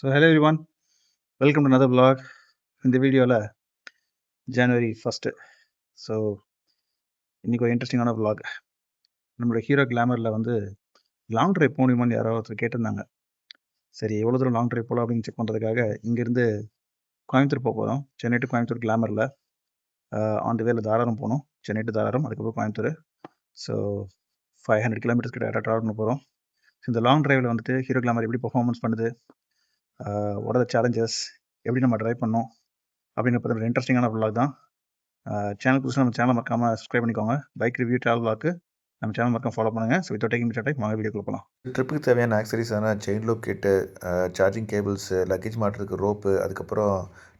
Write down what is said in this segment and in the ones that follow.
Hello everyone, welcome to another vlog. இந்த வீடியோவில் ஜனவரி 1. So இன்றைக்கி ஒரு இன்ட்ரெஸ்டிங்கான vlog. நம்மளோட ஹீரோ கிளாமரில் வந்து லாங் ட்ரைவ் போகணுமான்னு யாராவது ஒருத்தர் கேட்டிருந்தாங்க. சரி, எவ்வளோ தூரம் லாங் ட்ரைவ் போகலாம் அப்படின்னு செக் பண்ணுறதுக்காக இங்கேருந்து கோயம்புத்தூர் போக போகிறோம். சென்னை டு கோயம்புத்தூர் கிளாமரில் ஆன் தி வேல தாராரம் போகணும். சென்னை டு தாராரம், அதுக்கப்புறம் கோயம்புத்தூர். ஸோ 500 கிலோமீட்டர்ஸ் கிட்ட ட்ராவல் பண்ண போகிறோம். ஸோ இந்த லாங் ட்ரைவில் வந்துட்டு ஹீரோ கிளாமர் எப்படி பர்ஃபார்மன்ஸ் பண்ணுது, வாட் ஆர் த சேலஞ்சஸ், எப்படி நம்ம ட்ரைவ் பண்ணோம் அப்படின்னு பார்த்து ஒரு இன்ட்ரெஸ்டிங்கான vlog தான். சேனல் புதுசாக நம்ம சேனலை மறக்காமல் சப்ஸ்கிரைப் பண்ணிக்கோங்க. பைக் ரிவ்யூ ட்ராவல் vlog நம்ம சேனல் மறக்காம ஃபாலோ பண்ணுங்கள். ஸோ வித்தவுட் டேக்கிங் டைம் வாங்க வீடியோக்குள்ள போகலாம். ட்ரிப்புக்கு தேவையான ஆக்சரிஸான செயின் லூப் கிட்டு, சார்ஜிங் கேபிள்ஸு, லக்கேஜ் மாட்டுறதுக்கு ரோப்பு, அதுக்கப்புறம்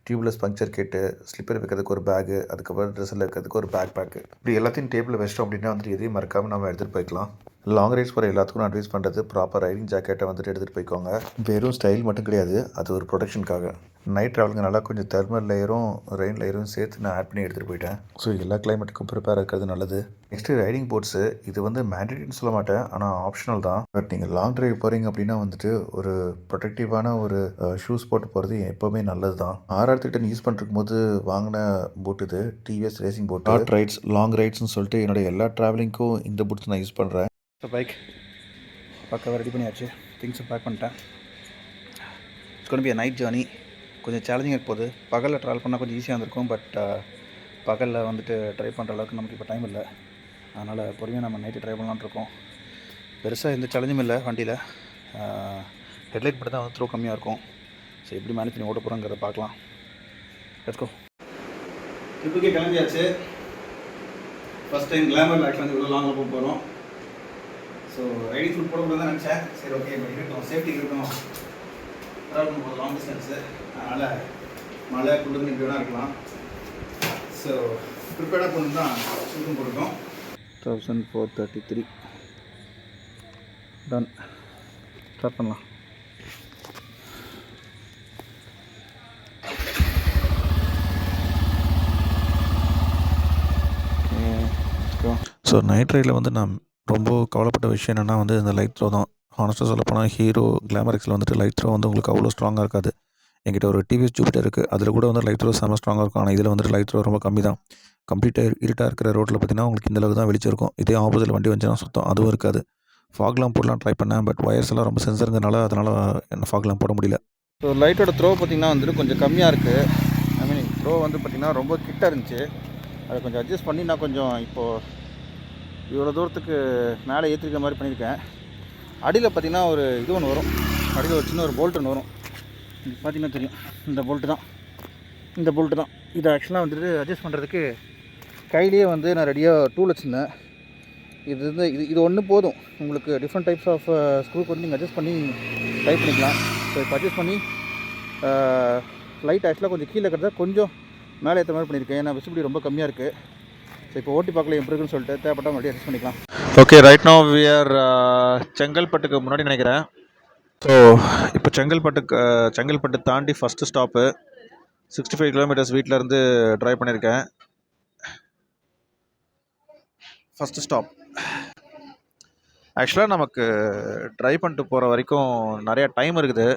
டியூப்லெஸ் பங்க்சர் கிட்டு, ஸ்லிப்பர் வைக்கிறதுக்கு ஒரு பேகு, அதுக்கப்புறம் ட்ரெஸ்ஸில் வைக்கிறதுக்கு ஒரு பேக்கு. இப்படி எல்லாத்தையும் டேபிளில் வச்சிட்டோம் அப்படின்னா வந்துட்டு எதையும் மறக்காமல் நம்ம எடுத்துகிட்டு போய்க்கலாம். லாங் ரைட்ஸ் போகிற எல்லாத்துக்கும் நான் அட்வைஸ் பண்ணுறது ப்ராப்பர் ரைடிங் ஜாக்கெட்டை வந்துட்டு எடுத்துகிட்டு போய்க்கோங்க. வெறும் ஸ்டைல் மட்டும் கிடையாது, அது ஒரு ப்ரொடெக்ஷனுக்காக. நைட் ட்ராவலுங்க நல்லா கொஞ்சம் தெர்மல் லேயரும் ரெயின் லேயரும் சேர்த்து நான் ஆட் பண்ணி எடுத்துகிட்டு போயிட்டேன். ஸோ எல்லா கிளைமேட்டுக்கும் ப்ரிப்பேர் இருக்கிறது நல்லது. நெக்ஸ்ட்டு ரைடிங் போட்ஸு, இது வந்து மேண்டேட்டரின்னு சொல்ல மாட்டேன், ஆனால் ஆப்ஷனல் தான். பட் நீங்கள் லாங் ட்ரைவ் போகிறீங்க அப்படின்னா வந்துட்டு ஒரு ப்ரொடெக்டிவான ஒரு ஷூஸ் போட்டு போகிறது எப்போவுமே நல்லது தான். 6,000 யூஸ் பண்ணிருக்கும் போது வாங்கின பூட் இது, TVS racing boot. Short rides, long ரைட்ஸ்னு சொல்லிட்டு என்னோடய எல்லா ட்ராவலிங்க்கும் இந்த பூட்ஸ் நான் யூஸ் பண்ணுறேன். ஸோ பைக் பக்காவாக ரெடி பண்ணியாச்சு, திங்ஸை பேக் பண்ணிட்டேன். It's gonna be a night journey. கொஞ்சம் சேலஞ்சிங்காக போகுது. பகலில் ட்ராவல் பண்ணால் கொஞ்சம் ஈஸியாக இருந்திருக்கும். பட் பகலில் வந்துட்டு ட்ரை பண்ணுற அளவுக்கு நமக்கு இப்போ டைம் இல்லை. அதனால் பொறுமையாக நம்ம நைட்டு ட்ரை பண்ணலான்னு இருக்கோம். பெருசாக எந்த சேலஞ்சும் இல்லை வண்டியில். ஹெட்லைட் மட்டும் தான் வந்து த்ரோ கம்மியாக இருக்கும். ஸோ எப்படி மேனேஜ் பண்ணி ஓட்ட போகிறோங்கிறத பார்க்கலாம். Let's go. ட்ரிப்புக்கே கிளம்பியாச்சு. ஃபஸ்ட் டைம் கிளாமரில் ஆக்சுவலாக வந்து இவ்வளோ லாங்கில் போக போகிறோம். ஸோ ரைடிங் ஃபுட் போடக்கூடாது தான் நினச்சேன். சரி, ஓகே, இப்போ இருக்கட்டும், சேஃப்டி இருக்கட்டும். ட்ராவல் பண்ண போகிற லாங் டிஸ்டன்ஸு, அதனால் மழை குளிர்னு இப்படி வேணா இருக்கலாம். ஸோ ப்ரிப்பேர்டாக போகணும் தான் சுருக்கம் போட்டுருக்கோம். 1433 டன். ஸ்டார்ட் பண்ணலாம். ஸோ நைட் ரைடில் வந்து நான் ரொம்ப கவலைப்பட்ட விஷயம் என்னென்னா வந்து இந்த லைட் த்ரோ தான். ஹானஸ்ட்டாக சொல்லப்போனால் ஹீரோ கிளாமர் எக்ஸில் வந்துட்டு லைட் த்ரோ வந்து உங்களுக்கு அவ்வளோ ஸ்ட்ராங்காக இருக்காது. என்கிட்ட ஒரு டிவிஎஸ் ஜூபிட்டர் இருக்குது, அதில் கூட வந்து லைட் த்ரோ செம்ம ஸ்ட்ராங்காக இருக்கும். ஆனால் இதில் வந்துட்டு லைட் த்ரோ ரொம்ப கம்மி தான். கம்ப்ளீட்டாக இருட்டாக இருக்கிற ரோட்டில் பார்த்தீங்கன்னா உங்களுக்கு இந்தளவுக்கு தான் வெளிச்சம் இருக்கும். இதே ஆப்போசிட் வண்டி வந்துச்சுன்னா சுத்தம் அதுவும் இருக்காது. ஃபாக்லாம் போடலாம் ட்ரை பண்ணேன், பட் ஒயர்ஸ் எல்லாம் ரொம்ப சென்சருங்கிறனால அதனால் என்ன ஃபாக்லாம் போட முடியல. ஸோ லைட்டோட த்ரோ பார்த்திங்கன்னா வந்துட்டு கொஞ்சம் கம்மியாக இருக்குது. ஐ மீன் த்ரோ வந்து பார்த்திங்கன்னா ரொம்ப கிட்ட இருந்துச்சு. அதை கொஞ்சம் அட்ஜஸ்ட் பண்ணி நான் கொஞ்சம் இப்போது இவ்வளோ தூரத்துக்கு மேலே ஏற்றிருக்க மாதிரி பண்ணியிருக்கேன். அடியில் பார்த்திங்கன்னா ஒரு இது ஒன்று வரும், அடியில் ஒரு சின்ன ஒரு போல்ட் ஒன்று வரும். இது பார்த்திங்கன்னா தெரியும், இந்த போல்ட்டு தான். இதை ஆக்சுவலாக வந்துட்டு அட்ஜஸ்ட் பண்ணுறதுக்கு கையிலேயே வந்து நான் ரெடியாக டூல் வச்சுருந்தேன். இது ஒன்று போதும். உங்களுக்கு டிஃப்ரெண்ட் டைப்ஸ் ஆஃப் ஸ்க்ரூக்கு வந்து நீங்கள் அட்ஜஸ்ட் பண்ணி ட்ரை பண்ணிக்கலாம். ஸோ இப்போ அட்ஜஸ்ட் பண்ணி லைட் ஆக்சுவலாக கொஞ்சம் கீழே இருக்கிறத கொஞ்சம் மேலே ஏற்ற மாதிரி பண்ணியிருக்கேன். ஏன்னா விசிபிலிட்டி ரொம்ப கம்மியாக இருக்குது. ஸோ இப்போ ஓட்டி பார்க்கல எப்படி இருக்குன்னு சொல்லிட்டு தேவைப்பட்டால் மறுபடியும் அட்ஜஸ்ட் பண்ணிக்கலாம். Okay, right now we are செங்கல்பட்டுக்கு முன்னாடி நினைக்கிறேன். ஸோ இப்போ செங்கல்பட்டு தாண்டி ஃபஸ்ட்டு ஸ்டாப்பு 65 கிலோமீட்டர்ஸ் வீட்டிலேருந்து ட்ரைவ் பண்ணியிருக்கேன். First stop. ஆக்சுவலாக நமக்கு ட்ரைவ் பண்ணிட்டு போகிற வரைக்கும் நிறையா டைம் இருக்குது.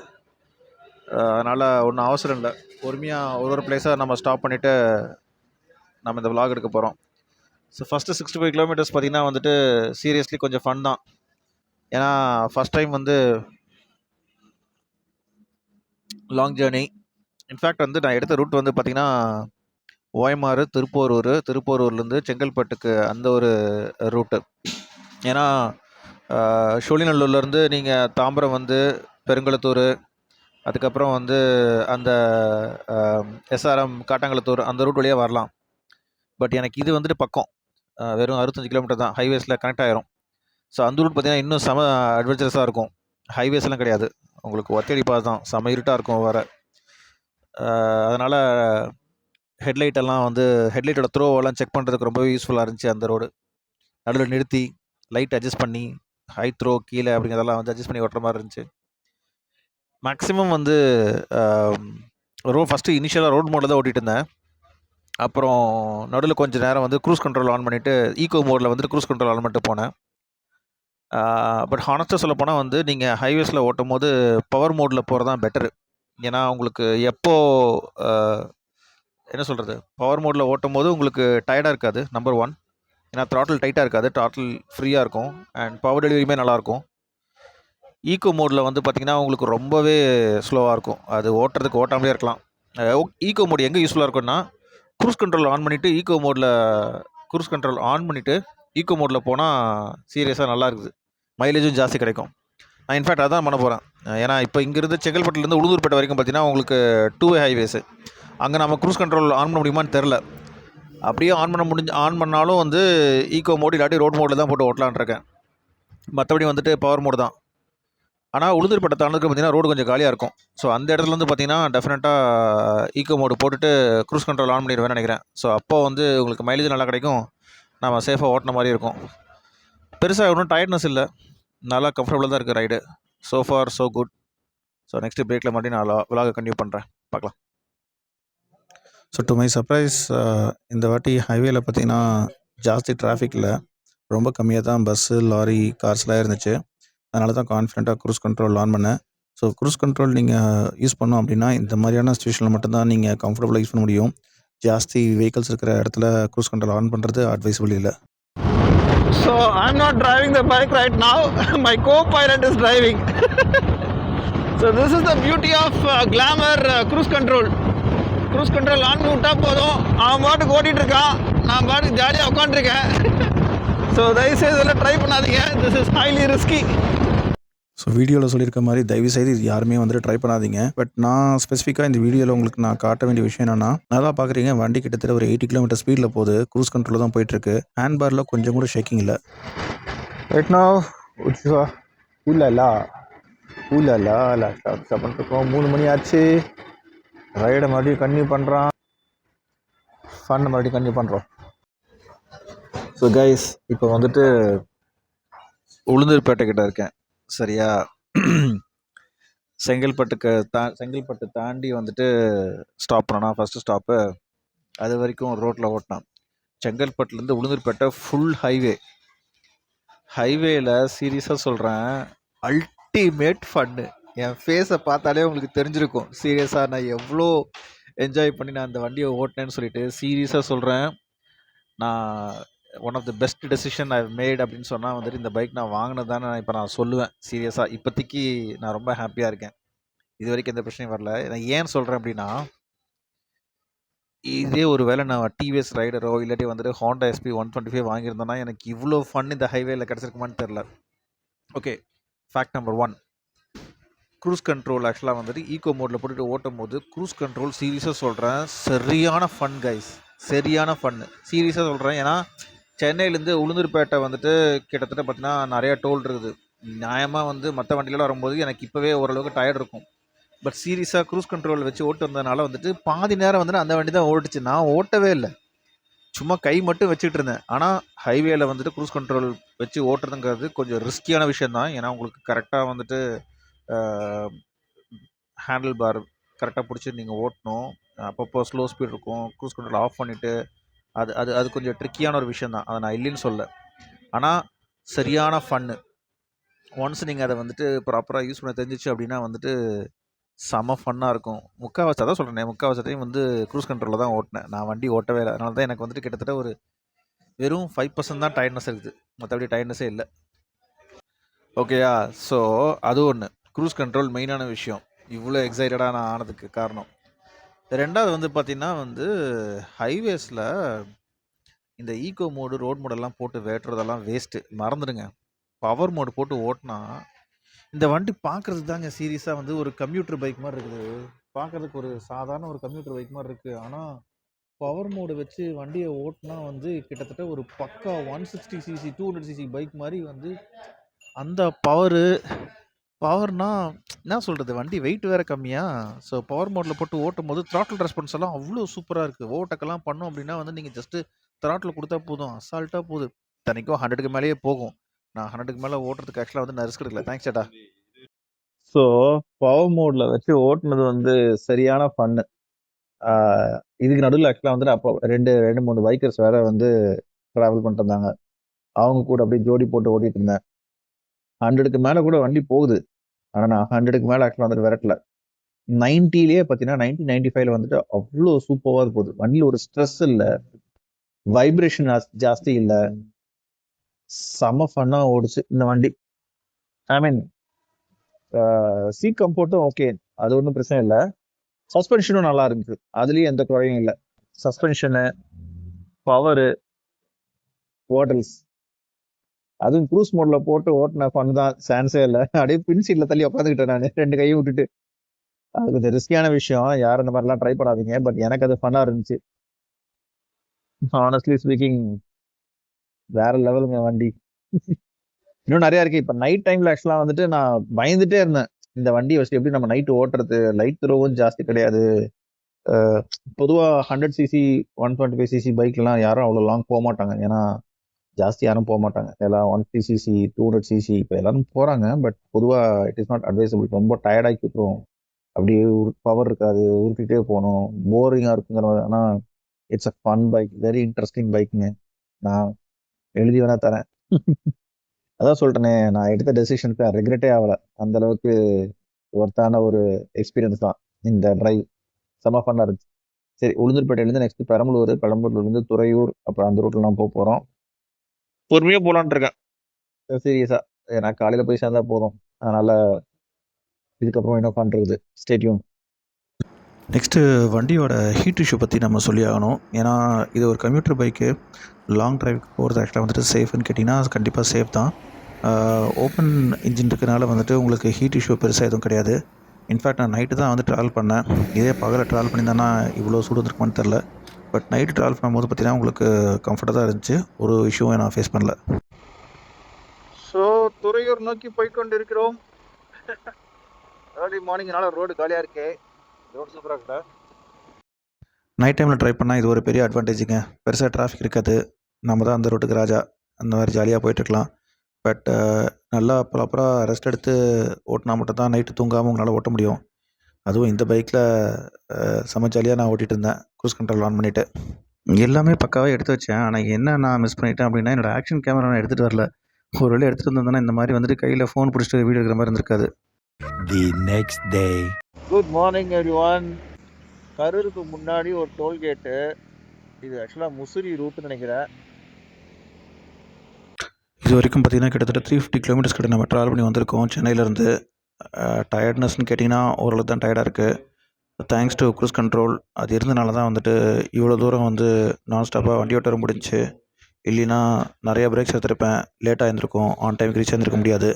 அதனால் ஒன்றும் அவசரம் இல்லை. பொறுமையாக ஒரு பிளேஸாக நம்ம ஸ்டாப் பண்ணிவிட்டு நம்ம இந்த vlog எடுக்க போகிறோம். ஸோ ஃபஸ்ட்டு 65 கிலோமீட்டர்ஸ் பார்த்திங்கன்னா வந்துட்டு சீரியஸ்லி கொஞ்சம் ஃபன் தான். ஏன்னா ஃபஸ்ட் டைம் வந்து லாங் ஜேர்னி. இன்ஃபேக்ட் வந்து நான் எடுத்த ரூட் வந்து பார்த்திங்கன்னா ஓயமாறு, திருப்போரூர்லேருந்து செங்கல்பட்டுக்கு அந்த ஒரு ரூட்டு. ஏன்னா சோழிநல்லூர்லேருந்து நீங்கள் தாம்பரம் வந்து பெருங்குளத்தூர், அதுக்கப்புறம் வந்து அந்த எஸ்ஆர்எம் காட்டாங்குளத்தூர் அந்த ரூட் வழியாக வரலாம். பட் எனக்கு இது வந்துட்டு பக்கம், வெறும் 65 கிலோமீட்டர் தான், ஹைவேஸில் கனெக்ட் ஆகிரும். ஸோ அந்த ரூட் பார்த்திங்கன்னா இன்னும் செம அட்வென்ச்சரஸாக இருக்கும். ஹைவேஸ்லாம் கிடையாது, உங்களுக்கு ஒத்தடி பாஸ் தான், செம இருட்டாக இருக்கும் வர. அதனால் ஹெட்லைட்டெல்லாம் வந்து ஹெட்லைட்டோட த்ரோவெல்லாம் செக் பண்ணுறதுக்கு ரொம்பவே யூஸ்ஃபுல்லாக இருந்துச்சு. அந்த ரோடு நடுவில் நிறுத்தி லைட் அட்ஜஸ்ட் பண்ணி ஹை த்ரோ கீழே அப்படிங்கிறதெல்லாம் வந்து அட்ஜஸ்ட் பண்ணி ஓட்டுற மாதிரி இருந்துச்சு. மேக்ஸிமம் வந்து ஃபஸ்ட்டு இனிஷியலாக ரோட் மோடில் தான் ஓட்டிகிட்டு இருந்தேன். அப்புறம் நடுவில் கொஞ்சம் நேரம் வந்து க்ரூஸ் கண்ட்ரோல் ஆன் பண்ணிவிட்டு ஈகோ மோடில் வந்துட்டு க்ரூஸ் கண்ட்ரோல் ஆன் பண்ணிட்டு போனேன். பட் ஹானஸ்ட்டாக சொல்ல போனால் வந்து நீங்கள் ஹைவேஸில் ஓட்டும் போது பவர் மோடில் போகிறது தான் பெட்டரு. ஏன்னா உங்களுக்கு எப்போ என்ன சொல்கிறது, பவர் மோடில் ஓட்டும் போது உங்களுக்கு டயர்டாக இருக்காது, நம்பர் ஒன். ஏன்னா த்ராட்டில் டைட்டாக இருக்காது, த்ராட்டில் ஃப்ரீயாக இருக்கும், அண்ட் பவர் டெலிவரியுமே நல்லாயிருக்கும். ஈக்கோ மோடில் வந்து பார்த்திங்கன்னா உங்களுக்கு ரொம்பவே ஸ்லோவாக இருக்கும், அது ஓட்டுறதுக்கு ஓட்டாமலே இருக்கலாம். ஈக்கோ மோடு எங்கே யூஸ்ஃபுல்லாக இருக்கும்னா, க்ரூஸ் கண்ட்ரோல் ஆன் பண்ணிவிட்டு ஈக்கோ மோடில் போனால் சீரியஸாக நல்லா இருக்குது, மைலேஜும் ஜாஸ்தி கிடைக்கும். நான் இன்ஃபேக்ட் அதான் பண்ண போகிறேன். ஏன்னா இப்போ இங்கேருந்து செங்கல்பட்டுலேருந்து உளுந்தூர்பேட்டை வரைக்கும் பார்த்தீங்கன்னா உங்களுக்கு 2-வே ஹைவேஸு. அங்கே நம்ம க்ரூஸ் கண்ட்ரோல் ஆன் பண்ண முடியுமான்னு தெரில. அப்படியே ஆன் பண்ணாலும் வந்து ஈக்கோ மோடு இல்லாட்டி ரோட் மோடில் தான் போட்டு ஓட்டலான் இருக்கேன். மற்றபடி வந்துட்டு பவர் மோடு தான். ஆனால் உளுந்தூர்பேட்டை தாண்டதுக்கு பார்த்தீங்கன்னா ரோடு கொஞ்சம் காலியாக இருக்கும். ஸோ அந்த இடத்துல வந்து பார்த்தீங்கன்னா டெஃபினட்டாக ஈக்கோ மோடு போட்டுட்டு க்ரூஸ் கண்ட்ரோல் ஆன் பண்ணிடுவேன்னு நினைக்கிறேன். ஸோ அப்போ வந்து உங்களுக்கு மைலேஜ் நல்லா கிடைக்கும், நம்ம சேஃபாக ஓட்டின மாதிரி இருக்கும். பெருசாக ஒன்றும் டயர்ட்னஸ் இல்லை, நல்லா கம்ஃபர்டபுளாக தான் இருக்குது ride. So far so good. So next பிரேக்கில் மட்டும் நான் விலாக கண்டினியூ பண்ணுறேன், பார்க்கலாம். ஸோ டு மை சர்ப்ரைஸ் இந்த வாட்டி ஹைவேல பார்த்தீங்கன்னா ஜாஸ்தி டிராஃபிக் இல்லை, ரொம்ப கம்மியாக தான் பஸ்ஸு, லாரி, கார்ஸ்லாம் இருந்துச்சு. அதனால தான் கான்ஃபிடென்ட்டாக க்ரூஸ் கண்ட்ரோல் ஆன் பண்ணேன். ஸோ க்ரூஸ் கண்ட்ரோல் நீங்கள் யூஸ் பண்ணோம் அப்படின்னா இந்த மாதிரியான சுச்சுவேஷனில் மட்டும்தான் நீங்கள் கம்ஃபர்டபுளாக யூஸ் பண்ண முடியும். ஜாஸ்தி வெஹிக்கல்ஸ் இருக்கிற இடத்துல க்ரூஸ் கண்ட்ரோல் ஆன் பண்ணுறது அட்வைசபிள் இல்லை. So I'm not driving the bike right now. My co-pilot is driving. So this is the beauty of glamour cruise control. Cruise control on பண்ணி விட்டா போதும், அவன் பாட்டுக்கு ஓட்டிகிட்டு இருக்கான், நான் பாட்டுக்கு ஜாலியாக உட்காந்துருக்கேன். ஸோ தயவுசெய்து இதெல்லாம் ட்ரை பண்ணாதீங்க, this is highly risky. So வீடியோவில் சொல்லியிருக்க மாதிரி தயவுசெய்து இது யாருமே வந்துட்டு ட்ரை பண்ணாதீங்க. பட் நான் ஸ்பெசிஃபிக்காக இந்த வீடியோவில் உங்களுக்கு நான் காட்ட வேண்டிய விஷயம் என்னென்னா, நல்லா பார்க்குறீங்க வண்டி கிட்டத்தட்ட ஒரு 80 கிலோமீட்டர் ஸ்பீடில் போகுது, க்ரூஸ் கண்ட்ரோலில் தான் போயிட்டுருக்கு, ஹேண்ட் பாரில் கொஞ்சம் கூட ஷேக்கிங் இல்லை. ரைட் நவ் உச்சா ஊலலா லேப்டாப் பண்ணிருக்கோம். 3 மணி ஆச்சு, ரைடை மறுபடியும் கன்டினியூ பண்ணுறான், ஃபன் மறுபடியும் கன்டினியூ பண்ணுறோம். ஸோ கைஸ் இப்போ வந்துட்டு உளுந்தூர்பேட்டை கிட்ட இருக்கேன், சரியா? செங்கல்பட்டு தாண்டி வந்துட்டு ஸ்டாப் பண்ணனா ஃபஸ்ட்டு ஸ்டாப்பு, அது வரைக்கும் ரோட்டில் ஓட்டினான். செங்கல்பட்டுலேருந்து உளுந்தூர்பேட்டை ஃபுல் ஹைவேல சீரியஸாக சொல்கிறேன், அல்டிமேட் ஃபன்னு. என் ஃபேஸை பார்த்தாலே உங்களுக்கு தெரிஞ்சிருக்கும் சீரியஸாக நான் எவ்வளோ என்ஜாய் பண்ணி நான் அந்த வண்டியை ஓட்டினேன்னு சொல்லிட்டு. சீரியஸாக சொல்கிறேன், நான் one of the best decision I made அப்படின்னு சொன்னால் வந்துட்டு இந்த பைக் நான் வாங்கினது தானே இப்போ நான் சொல்லுவேன். சீரியஸாக இப்போதைக்கு நான் ரொம்ப ஹாப்பியாக இருக்கேன், இது வரைக்கும் எந்த பிரச்சனையும் வரல. நான் ஏன் சொல்கிறேன் அப்படின்னா, இதே ஒரு வேளை நான் டிவிஎஸ் ரைடரோ இல்லாட்டி வந்துட்டு ஹோண்டா எஸ்பி 125 வாங்கியிருந்தேன்னா எனக்கு இவ்வளோ ஃபன் இந்த ஹைவேல கிடச்சிருக்குமான்னு தெரில. Okay, fact number 1, cruise control ஆக்சுவலாக வந்துட்டு ஈக்கோ மோடில் போட்டுட்டு ஓட்டும் போது க்ரூஸ் கண்ட்ரோல் சீரியஸாக சொல்கிறேன் சரியான ஃபன் கைஸ், சரியான ஃபன்னு, சீரியஸாக சொல்கிறேன். ஏன்னா சென்னையிலேருந்து உளுந்தூர்பேட்டை வந்துட்டு கிட்டத்தட்ட பார்த்தீங்கன்னா நிறையா டோல் இருக்குது. நியாயமாக வந்து மற்ற வண்டியிலலாம் வரும்போது எனக்கு இப்போவே ஓரளவுக்கு டயர்ட் இருக்கும். பட் சீரியஸாக க்ரூஸ் கண்ட்ரோல் வச்சு ஓட்டு வந்ததுனால வந்துட்டு பாதி நேரம் வந்துட்டு அந்த வண்டி தான் ஓட்டுச்சு, நான் ஓட்டவே இல்லை, சும்மா கை மட்டும் வச்சுட்டு இருந்தேன். ஆனால் ஹைவேல வந்துட்டு க்ரூஸ் கண்ட்ரோல் வச்சு ஓட்டுறதுங்கிறது கொஞ்சம் ரிஸ்கியான விஷயந்தான். ஏன்னா உங்களுக்கு கரெக்டாக வந்துட்டு ஹேண்டில் பார் கரெக்டாக பிடிச்சி நீங்கள் ஓட்டணும், அப்பப்போ ஸ்லோ ஸ்பீட் இருக்கும், க்ரூஸ் கண்ட்ரோல் ஆஃப் பண்ணிவிட்டு அது அது அது கொஞ்சம் ட்ரிக்கியான ஒரு விஷயம் தான், அதை நான் இல்லைன்னு சொல்ல. ஆனால் சரியான ஃபன்னு, ஒன்ஸ் நீங்கள் அதை வந்துட்டு ப்ராப்பராக யூஸ் பண்ண தெரிஞ்சிச்சு அப்படின்னா வந்துட்டு செம ஃபன்னாக இருக்கும். முக்கால்வாசி தான் சொல்கிறேன், முக்கால்வாசி டைம் வந்து க்ரூஸ் கண்ட்ரோலில் தான் ஓட்டினேன், நான் வண்டி ஓட்டவே இல்லை. அதனால தான் எனக்கு வந்துட்டு கிட்டத்தட்ட ஒரு வெறும் 5% தான் டயர்ட்னஸ் இருக்குது, மற்றபடி டயர்ட்னஸே இல்லை. ஓகேயா? ஸோ அது ஒன்று, க்ரூஸ் கண்ட்ரோல் மெயினான விஷயம், இவ்வளோ எக்ஸைட்டடாக நான் ஆனதுக்கு காரணம். ரெண்டாவது வந்து பார்த்திங்கன்னா வந்து ஹைவேஸில் இந்த ஈக்கோ மோடு ரோட் மோடெல்லாம் போட்டு வேட்டுறதெல்லாம் வேஸ்ட்டு, மறந்துடுங்க. பவர் மோடு போட்டு ஓட்டினா இந்த வண்டி பார்க்குறதுக்கு தாங்க சீரியஸாக வந்து ஒரு கம்ப்யூட்டர் பைக் மாதிரி இருக்குது, பார்க்குறதுக்கு ஒரு சாதாரண ஒரு கம்ப்யூட்டர் பைக் மாதிரி இருக்குது. ஆனால் பவர் மோடு வச்சு வண்டியை ஓட்டினா வந்து கிட்டத்தட்ட ஒரு பக்கா 160cc 200cc பைக் மாதிரி வந்து அந்த பவர்னா என்ன சொல்கிறது, வண்டி வெயிட் வேறு கம்மியா. ஸோ பவர் மோடில் போட்டு ஓட்டும் போது த்ராட்டில் ரெஸ்பான்ஸ் எல்லாம் அவ்வளோ சூப்பராக இருக்குது. ஓவர்டேக்கெல்லாம் பண்ணோம் அப்படின்னா வந்து நீங்கள் ஜஸ்ட்டு த்ராட்டில் கொடுத்தா போதும், அசால்ட்டாக போகுது. தனிக்கும் 100க்கு மேலேயே போகும். நான் 100க்கு மேலே ஓட்டுறதுக்கு ஆக்சுவலாக வந்து நான் ரிஸ்க் எடுக்கல, தேங்க்ஸ் சேட்டா. ஸோ பவர் மோடில் வச்சு ஓட்டுனது வந்து சரியான ஃபன்னு. இதுக்கு நடுவில் ஆக்சுவலாக வந்துட்டு அப்போ 2-3 பைக்கர்ஸ் வேறு வந்து ட்ராவல் பண்ணிட்டு இருந்தாங்க, அவங்க கூட அப்படியே ஜோடி போட்டு ஓட்டிகிட்டு இருந்தேன். 100க்கு மேலே கூட வண்டி போகுது, ஆனால் நான் 100க்கு மேலே ஆக்சுவலாக வந்துட்டு விரட்டல. 90லேயே பார்த்தீங்கன்னா 95ல வந்துட்டு அவ்வளோ சூப்பராக போகுது. வண்டியில் ஒரு ஸ்ட்ரெஸ் இல்லை, வைப்ரேஷன் ஜாஸ்தி இல்லை, செம ஃபன்னாக ஓடுச்சு இந்த வண்டி. ஐ மீன் சீட் கம்ஃபோர்ட்டும் ஓகே, அது ஒன்றும் பிரச்சனை இல்லை. சஸ்பென்ஷனும் நல்லா இருந்துச்சு, அதுலேயும் எந்த குறையும் இல்லை. சஸ்பென்ஷனு, பவரு, ஓட்டல்ஸ், அதுவும் க்ரூஸ் மோட்ல போட்டு ஓட்டின ஃபன் தான், சான்ஸே இல்லை. அப்படியே பின் சீட்ல தள்ளி உட்காந்துக்கிட்டேன் நான் 2 கையும் விட்டுட்டு. அது கொஞ்சம் ரிஸ்கியான விஷயம், யாரும் இந்த மாதிரிலாம் ட்ரை பண்ணாதீங்க. பட் எனக்கு அது ஃபன்னா இருந்துச்சு. ஹானஸ்ட்லி ஸ்பீக்கிங் வேற லெவலுங்க வண்டி. இன்னும் நிறைய இருக்கு. இப்போ நைட் டைம்ல ஆக்சுவலா வந்துட்டு நான் பயந்துட்டே இருந்தேன், இந்த வண்டியை வச்சு எப்படி நம்ம நைட்டு ஓட்டுறது, லைட் த்ரோவும் ஜாஸ்தி கிடையாது. பொதுவாக 100cc 125cc பைக்லாம் யாரும் அவ்வளோ லாங் போக மாட்டாங்க, ஏன்னா ஜாஸ்தி யாரும் போக மாட்டாங்க. எல்லாம் 150cc 200cc இப்போ எல்லாரும் போறாங்க. பட் பொதுவாக இட் இஸ் நாட் அட்வைசபிள், ரொம்ப டயர்டாகி விட்டுரும். அப்படியே பவர் இருக்காது, உருட்டிகிட்டே போகணும், போரிங்காக இருக்குங்கிற. ஆனால் it's a fun bike, very interesting பைக்குங்க. நான் எழுதி வேணா தரேன். அதான் சொல்லிட்டேனே, நான் எடுத்த டெசிஷனுக்கு ரெக்ரெட்டே ஆகலை. அந்த அளவுக்கு ஒர்த்தான ஒரு எக்ஸ்பீரியன்ஸ் தான் இந்த டிரைவ். செம்ம ஃபன்னாக இருந்துச்சு. சரி, உளுந்தூர்பேட்டையிலேருந்து நெக்ஸ்ட் பெரம்பலூர், பெரம்பலூர்லேருந்து துறையூர், அப்புறம் அந்த ரூட்டில் நான் போக போகிறோம். பொறுமையாக போகலான்ட்டு இருக்கேன் சீரியஸாக, ஏன்னா காலையில் போய் சேர்ந்தா போதும். அதனால் இதுக்கப்புறம் என்ன பண்ணுறது, ஸ்டேட்யூன். நெக்ஸ்ட்டு வண்டியோட ஹீட் இஷ்யூ பற்றி நம்ம சொல்லி ஆகணும். ஏன்னா இது ஒரு கம்யூட்டர் பைக்கு, லாங் டிரைவுக்கு போகிறது ஆக்சுவலாக வந்துட்டு சேஃப்னு கேட்டிங்கன்னா அது கண்டிப்பாக சேஃப் தான். ஓப்பன் இன்ஜின் இருக்கனால வந்துட்டு உங்களுக்கு ஹீட் இஷ்யூ பெருசாக எதுவும் கிடையாது. இன்ஃபேக்ட் நான் நைட்டு தான் வந்து ட்ராவல் பண்ணேன். இதே பகலில் ட்ராவல் பண்ணியிருந்தேன்னா இவ்வளோ சூடு வந்துருக்குமான்னு தெரில. பட் நைட்டு ட்ராவல் பண்ணும்போது பார்த்தீங்கன்னா உங்களுக்கு கம்ஃபர்ட்டாக தான் இருந்துச்சு, ஒரு இஷ்யூவும் நான் ஃபேஸ் பண்ணல. ஸோ துறையூர் நோக்கி போய்கொண்டு இருக்கிறோம். ஏர்லி மார்னிங்னால ரோடு காலியாக இருக்கு, ரோடு சூப்பராக இருக்குடா. நைட் டைமில் ட்ரை பண்ணால் இது ஒரு பெரிய அட்வான்டேஜுங்க. பெருசாக டிராஃபிக் இருக்காது, நம்ம தான் அந்த ரோட்டுக்கு ராஜா, அந்த மாதிரி ஜாலியாக போயிட்டுருக்கலாம். பட் நல்லா ப்ராப்பராக ரெஸ்ட் எடுத்து ஓட்டினா மட்டும் தான் நைட்டு தூங்காமல் உங்களால் ஓட்ட முடியும். அதுவும் இந்த பைக்கில் செம ஜாலியாக நான் ஓட்டிகிட்டு இருந்தேன், க்ரூஸ் கண்ட்ரோல் ஆன் பண்ணிவிட்டு. எல்லாமே பக்காவாக எடுத்து வச்சேன். ஆனால் என்ன நான் மிஸ் பண்ணிட்டேன் அப்படின்னா, என்னோடய ஆக்ஷன் கேமரா நான் எடுத்துகிட்டு வரல. ஒரு வேளை எடுத்துகிட்டு வந்திருந்தேன்னா இந்த மாதிரி வந்துட்டு கையில் ஃபோன் பிடிச்சிட்டு வீடியோ எடுக்கிற மாதிரி இருந்திருக்காது. The next day. Good morning everyone. கரூருக்கு முன்னாடி ஒரு டோல்கேட்டு, இது ஆக்சுவலாக முசிறி ரூட்டுன்னு நினைக்கிறேன். இது வரைக்கும் பார்த்திங்கன்னா கிட்டத்தட்ட 350 கிலோமீட்டர்ஸ் கிட்ட நம்ம ட்ராவல் பண்ணி வந்திருக்கோம் சென்னையிலேருந்து. டயர்ட்னஸ்ன்னு கேட்டிங்கன்னா ஓரளவு தான் டயர்டாக இருக்குது. தேங்க்ஸ் டு க்ரூஸ் கண்ட்ரோல், அது இருந்தனால தான் வந்துட்டு இவ்வளோ தூரம் வந்து நான் ஸ்டாப்பாக வண்டி ஓட்ட வர முடிஞ்சிச்சு. இல்லைன்னா நிறைய பிரேக்ஸ் எடுத்துருப்பேன், லேட்டாக இருந்திருக்கும், ஆன் டைமுக்கு ரீச் ஆகிருக்க முடியாது.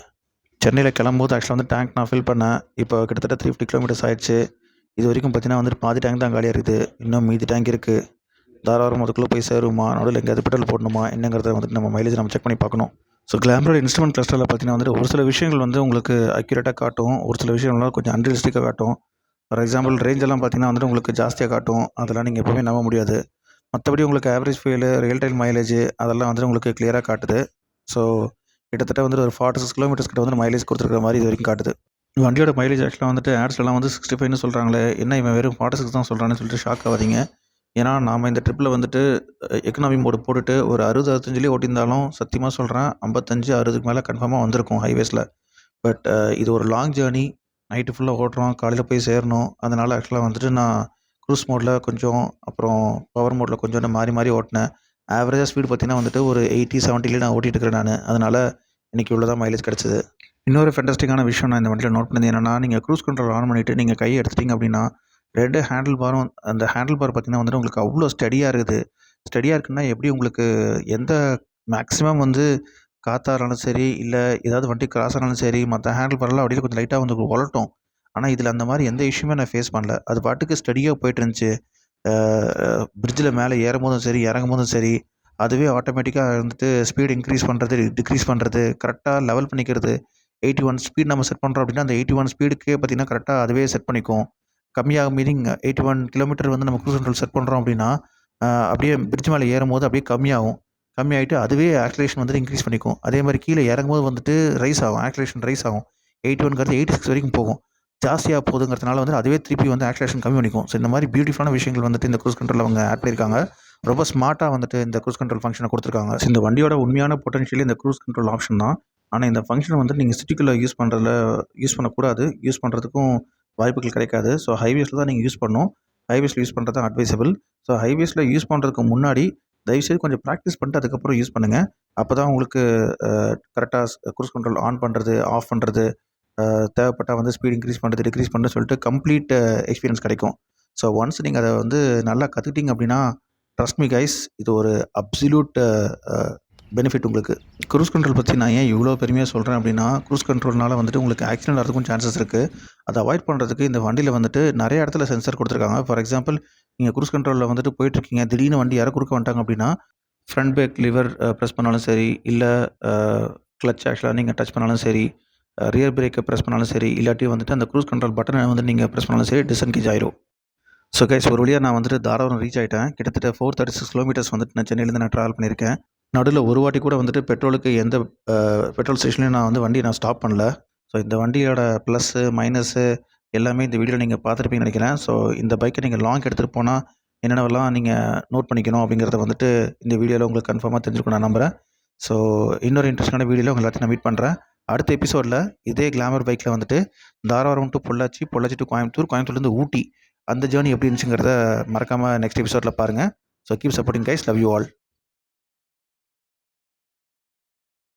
சென்னையில் கிளம்பும்போது ஆக்சுவலாக வந்து டேங்க் நான் ஃபில் பண்ணேன். இப்போ கிட்டத்தட்ட 350 கிலோமீட்டர்ஸ் ஆயிடுச்சு. இது வரைக்கும் பார்த்தீங்கன்னா வந்துட்டு பாதி டேங்க் தான் காலியாக இருக்குது, இன்னும் மீதி டேங்க் இருக்குது. தாராளம் அதுக்குள்ளே போய் சேருமா, நடுவில் எங்கேயாவது பெட்ரோல் போடணுமா என்னங்கிறத வந்துட்டு நம்ம மைலேஜ் நம்ம செக் பண்ணி பார்க்கணும். ஸோ கிளாமரோட இன்ஸ்ட்ருமெண்ட் கிளஸ்டரில் பார்த்தீங்கன்னா வந்துட்டு ஒரு சில விஷயங்கள் வந்து உங்களுக்கு அக்யூரேட்டாக காட்டும், ஒரு சில விஷயங்கள்லாம் கொஞ்சம் அன்ரியலிஸ்டிக்காக காட்டும். ஃபார் எக்ஸாம்பிள் ரேஞ்செல்லாம் பார்த்தீங்கன்னா வந்துட்டு உங்களுக்கு ஜாஸ்தியாக காட்டும், அதெல்லாம் நீங்கள் எப்போவுமே நம்ப முடியாது. மற்றபடி உங்களுக்கு average fuel, real time mileage அதெல்லாம் வந்துட்டு உங்களுக்கு கிளியராக காட்டுது. ஸோ கிட்டத்தட்ட வந்துட்டு ஒரு 46 கிலோமீட்டர்ஸ் கிட்ட வந்து மைலேஜ் கொடுத்துருக்குற மாதிரி இது வரைக்கும் காட்டுது. வண்டியோட மைலேஜ் ஆக்சுவலாக வந்துட்டு ஆட்ஸ்லாம் வந்து 65ன்னு சொல்கிறாங்களே, என்ன இவன் வெறும் 46 தான் சொல்கிறான்னு சொல்லிட்டு ஷாக் ஆகாதீங்க. ஏன்னா நாம் இந்த ட்ரிப்பில் வந்துட்டு எக்கனாமி மோடு போட்டுட்டு ஒரு 60-65லேயே ஓட்டியிருந்தாலும் சத்தியமாக சொல்கிறேன் 55-60க்கு மேலே கன்ஃபார்மாக வந்திருக்கும் ஹைவேஸில். பட் இது ஒரு லாங் ஜேர்னி, நைட்டு ஃபுல்லாக ஓட்டுறோம், காலையில் போய் சேரணும். அதனால் ஆக்சுவலாக வந்துட்டு நான் க்ரூஸ் மோடில் கொஞ்சம், அப்புறம் பவர் மோடில் கொஞ்சம் மாறி மாறி ஓட்டினேன். ஆவரேஜாக ஸ்பீடு பார்த்தீங்கன்னா வந்துட்டு ஒரு 80-70லேயே நான் ஓட்டிகிட்டு இருக்கிறேன் நான். அதனால் இன்றைக்கி இவ்வளோ தான் மைலேஜ் கிடச்சிது. இன்னொரு ஃபென்டாஸ்டிக்கான விஷயம் நான் இந்த வண்டியில் நோட் பண்ணது என்னென்னா, நீங்கள் க்ரூஸ் கண்ட்ரோல் ஆன் பண்ணிவிட்டு நீங்கள் கையை எடுத்துட்டிங்க அப்படின்னா 2 ஹேண்டில் பாரும், அந்த ஹேண்டில் பார் பார்த்திங்கன்னா வந்துட்டு உங்களுக்கு அவ்வளோ ஸ்டடியாக இருக்குது. ஸ்டடியாக இருக்குன்னா எப்படி, உங்களுக்கு எந்த மேக்ஸிமம் வந்து காற்றா இருந்தாலும் சரி, இல்லை ஏதாவது வண்டி கிராஸ் ஆனாலும் சரி, மற்ற ஹேண்டில் பாரெல்லாம் அப்படியே கொஞ்சம் லைட்டாக வந்து உலட்டும். ஆனால் இதில் அந்த மாதிரி எந்த இஷ்யூமே நான் ஃபேஸ் பண்ணல. அது பாட்டுக்கு ஸ்டடியாக போயிட்டு இருந்துச்சு. பிரிட்ஜில் மேலே ஏறும்போதும் சரி, இறங்கும்போதும் சரி, அதுவே ஆட்டோமேட்டிக்காக வந்துட்டு ஸ்பீடு இன்க்ரீஸ் பண்ணுறது, டிக்ரீஸ் பண்ணுறது, கரெக்டாக லெவல் பண்ணிக்கிறது. 81 ஸ்பீட் நம்ம செட் பண்ணுறோம் அப்படின்னா அந்த 81 ஸ்பீடுக்கே பார்த்திங்கன்னா கரெக்டாக அதுவே செட் பண்ணிக்கும். கம்மியாக மீனிங் 81 கிலோமீட்டர் வந்து நம்ம க்ரூஸ் கண்ட்ரோல் செட் பண்ணுறோம் அப்படின்னா அப்படியே பிரிட்ஜ் மேலே ஏறும்போது அப்படியே கம்மியாகும். கம்மியாகிட்டு அதுவே ஆக்சிலேஷன் வந்துட்டு இன்க்ரீஸ் பண்ணிக்கும். அதே மாதிரி கீழே இறங்கும்போது வந்துட்டு ரைஸ் ஆகும், ஆக்சிலேஷன் ரைஸ் ஆகும். 81ங்கிறது 86 வரைக்கும் போகும். ஜாஸ்தியாக போகுதுங்கிறதுனால வந்து அதுவே திருப்பி வந்து ஆக்சிலேஷன் கம்மி பண்ணிக்கும். ஸோ இந்த மாதிரி பியூட்டிஃபுல்லான விஷயங்கள் வந்துட்டு இந்த க்ரூஸ் கண்ட்ரோல் அவங்க ஆட் பண்ணியிருக்காங்க. ரொம்ப ஸ்மார்ட்டாக வந்துட்டு இந்த க்ரூஸ் கண்ட்ரோல் ஃபங்க்ஷனை கொடுத்துருக்காங்க. ஸோ இந்த வண்டியோட உண்மையான பொட்டன்ஷியல் இந்த க்ரூஸ் கண்ட்ரோல் ஆப்ஷன் தான். ஆனால் இந்த ஃபங்க்ஷனை வந்துட்டு நீங்கள் சிட்டிக்குள்ளே யூஸ் பண்ணக்கூடாது. யூஸ் பண்ணுறதுக்கும் வாய்ப்புகள் கிடைக்காது. ஸோ ஹைவேஸில் தான் நீங்கள் யூஸ் பண்ணணும். ஹைவேஸில் யூஸ் பண்ணுறது தான் அட்வைசபிள். ஸோ ஹைவேஸில் யூஸ் பண்ணுறதுக்கு முன்னாடி தயவுசெய்து கொஞ்சம் ப்ராக்டிஸ் பண்ணிட்டு அதுக்கப்புறம் யூஸ் பண்ணுங்கள். அப்போ தான் உங்களுக்கு கரெக்டாக க்ரூஸ் கண்ட்ரோல் ஆன் பண்ணுறது, ஆஃப் பண்ணுறது, தேவைப்பட்டால் வந்து ஸ்பீட் இன்க்ரீஸ் பண்ணுறது, டிக்ரீஸ் பண்ணுறது சொல்லிட்டு கம்ப்ளீட் எக்ஸ்பீரியன்ஸ் கிடைக்கும். ஸோ ஒன்ஸ் நீங்கள் அதை வந்து நல்லா கற்றுக்கிட்டீங்க அப்படின்னா, ட்ரஸ்ட் மீ கைஸ், இது ஒரு அப்சல்யூட் பெனிஃபிட் உங்களுக்கு. க்ரூஸ் கண்ட்ரோல் பற்றி நான் ஏன் இவ்வளோ பெருமையாக சொல்கிறேன் அப்படின்னா, க்ரூஸ் கண்ட்ரோல்னால வந்துட்டு உங்களுக்கு ஆக்சிடென்ட் ஆகிறதுக்கும் சான்சஸ் இருக்குது. அதை அவாய்ட் பண்ணுறதுக்கு இந்த வண்டியில் வந்துட்டு நிறைய இடத்துல சென்சார் கொடுத்துருக்காங்க. ஃபார் எக்ஸாம்பிள், நீங்கள் க்ரூஸ் கண்ட்ரோலில் வந்துட்டு போயிட்டுருக்கீங்க, திடீர்னு வண்டி யாரோ குறுக்க வந்துட்டாங்க அப்படின்னா, ஃப்ரண்ட் பிரேக் லிவர் ப்ரெஸ் பண்ணாலும் சரி, இல்லை கிளச் ஆக்சுவலாக நீங்கள் டச் பண்ணாலும் சரி, ரியர் பிரேக்கை ப்ரெஸ் பண்ணாலும் சரி, இல்லாட்டி வந்துட்டு அந்த க்ரூஸ் கண்ட்ரோல் பட்டனை வந்து நீங்கள் ப்ரெஸ் பண்ணாலும் சரி, டிஸ்என்கேஜ் ஆயிரும். ஸோ கைஸ், ஒரு வழியாக நான் வந்துட்டு தாராபுரம் ரீச் ஆகிட்டேன். கிட்டத்தட்ட 436 கிலோமீட்டர்ஸ் வந்துட்டு நான் சென்னையிலேருந்து நான் ட்ராவல் பண்ணியிருக்கேன். நடுவில் ஒரு வாட்டி கூட வந்துட்டு பெட்ரோலுக்கு எந்த பெட்ரோல் ஸ்டேஷன்லையும் நான் வந்து வண்டியை நான் ஸ்டாப் பண்ணல. ஸோ இந்த வண்டியோட ப்ளஸ்ஸு மைனஸு எல்லாமே இந்த வீடியோவில் நீங்கள் பார்த்துருப்பீங்கன்னு நினைக்கிறேன். ஸோ இந்த பைக்கை நீங்கள் லாங் எடுத்துகிட்டு போனால் என்னென்னவெல்லாம் நீங்கள் நோட் பண்ணிக்கணும் அப்படிங்கிறத வந்துட்டு இந்த வீடியோவில் உங்களுக்கு கன்ஃபார்மாக தெரிஞ்சுக்கணும் நான் நம்புகிறேன். ஸோ இன்னொரு இன்ட்ரெஸ்டான வீடியோவில் உங்கள் எல்லாத்தையும் நான் மீட் பண்ணுறேன். அடுத்த எபிசோடில் இதே கிளாமர் பைக்கில் வந்துட்டு தாராபுரம் டு பொள்ளாச்சி, பொள்ளாச்சி டு கோயம்புத்தூர், கோயம்புத்தூர்லேருந்து ஊட்டி, அந்த ஜேர்னி எப்படி இருந்துச்சுங்கிறத மறக்காமல் நெக்ஸ்ட் எபிசோடில் பாருங்கள். So keep supporting guys, love you all.